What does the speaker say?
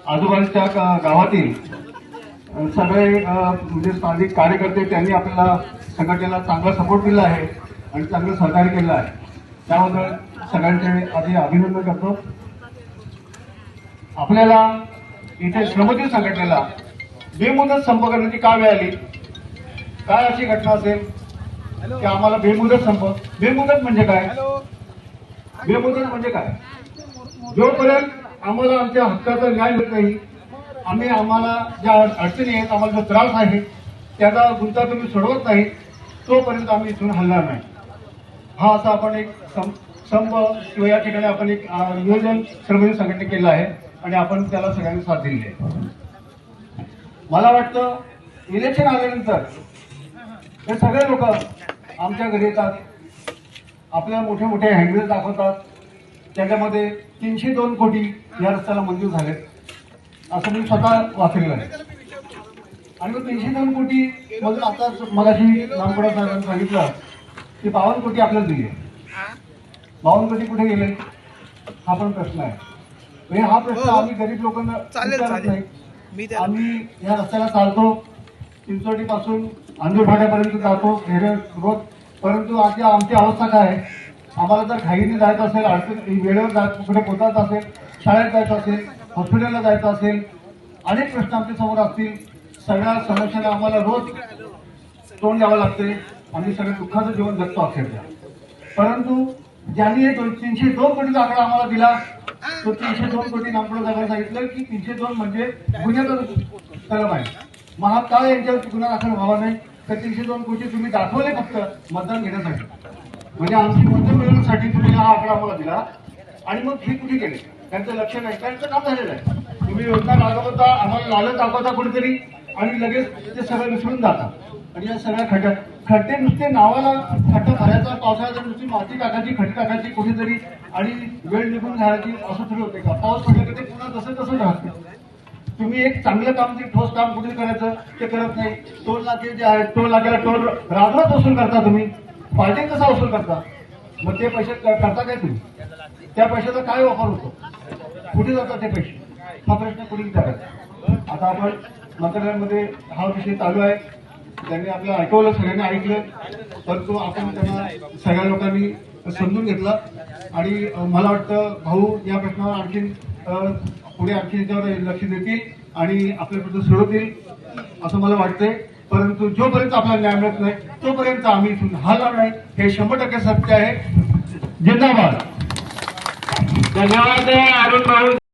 आजूबाजूच्या गावातील सगळे म्हणजे स्थानिक कार्यकर्ते त्यांनी आपल्याला संघटनेला चांगला सपोर्ट दिला आहे आणि चांगलं सहकार्य केलं आहे. त्याबद्दल सगळ्यांचे आधी अभिनंदन करतो. आपल्याला इथे श्रमजीव संघटनेला बेमुदत संप करण्याची का वेळ आली? काय अशी घटना असेल की आम्हाला बेमुदत संप? बेमुदत म्हणजे काय? बेमुदत म्हणजे काय? जोपर्यंत आम्हाला आमच्या हक्काचा न्याय होत नाही, आम्हाला ज्या अडचणी आहेत, आम्हाला जो त्रास आहे त्याचा गुंता तुम्ही सोडवत नाही, तोपर्यंत आम्ही इथून हलणार नाही. हा असा आपण एक संप किंवा या ठिकाणी आपण एक नियोजन श्रमजीव संघटने केलं आहे आणि आपण त्याला सगळ्यांनी साथ दिली आहे. मला वाटतं इलेक्शन आल्यानंतर हे सगळे लोक आमच्या घरी येतात, आपल्या मोठे मोठे हँडबिल दाखवतात, त्याच्यामध्ये 302 कोटी या रस्त्याला मंजूर झाले असं मी स्वतः वाचलेलं आहे. आणि मग 302 कोटी मधून आता मगाशी नामपडा साहेबांनी सांगितलं की 52 कोटी आपल्याला दिले. 52 कोटी कुठे गेले हा पण प्रश्न आहे. म्हणजे हा प्रश्न आम्ही गरीब लोकांना विचारत नाही. आम्ही या रस्त्याला चालतो, चिंचोटी पासून अंजूर फाट्यापर्यंत जातो रोज, परंतु आज आमची अवस्था काय आहे? आम्हाला जर घाईने जायचं असेल, अडचण वेळेवर कुठे पोहोचायचं असेल, शाळेत जायचं असेल, हॉस्पिटलला जायचं असेल, अनेक प्रश्न आमच्या समोर असतील. सगळ्या समस्यांना आम्हाला रोज तोंड द्यावं लागते. आम्ही सगळं दुःखाचं जीवन जगतो अक्षरशः. परंतु ज्यांनी 302 कोटीचा आकडा आम्हाला दिला, तो 302 कोटी नामपुढे साहेबांनी सांगितलं की 302 म्हणजे गुन्ह्याचा कलम आहे. मग हा काय यांच्यावरती गुन्हा दाखल व्हावा नाही तर 302 कोटी तुम्ही दाखवले फक्त मतदान घेण्यासाठी, म्हणजे आमची मतं मिळवण्यासाठी तुम्ही हा आकडा आम्हाला दिला. आणि मग हे कुठे गेले? त्यांचं लक्ष नाही, त्यांचं काम झालेलं आहे. तुम्ही योजना राबवता, आम्हाला लालच दाखवता कुठेतरी आणि लगेच ते सगळं विसरून जातात. आणि या सगळ्या खड्डे नुसते नावाला खड्डा भरायचा, पावसाळ्यात नुसती माती टाकायची, खड्डे टाकायची कुठेतरी आणि वेळ निघून घालायची, असं थोडी होते का? पाऊस पडला की ते पुन्हा तसं तसं राहतं. तुम्ही एक चांगलं काम, जे ठोस काम कुठे करायचं ते करत नाही. टोल नाके जे आहेत, टोल नाक्याला टोल राजवत वसूल करता तुम्ही, पार्टी कसा वसूल करता? मग ते पैसे करता काय तुम्ही? त्या पैशाचा काय वापर होतो? कुठे जातात ते पैसे? हा प्रश्न कुठे विचारायचा. आता आपण मंत्रालयामध्ये हा विषय चालू आहे, त्यांनी आपलं ऐकवलं, सगळ्यांनी ऐकलं, परंतु आपण त्यांना सगळ्या लोकांनी समजून घेतलं. आणि मला वाटतं भाऊ या प्रश्नावर आणखीन पुढे आणखी याच्यावर लक्ष देतील आणि आपल्यापर्यंत सोडवतील असं मला वाटतंय. परंतु जोपर्यंत आपल्याला न्याय मिळत नाही तोपर्यंत आम्ही इथून हलणार नाही, हे 100% सत्य आहे. जिंदाबाद. धन्यवाद अरुण भाऊ.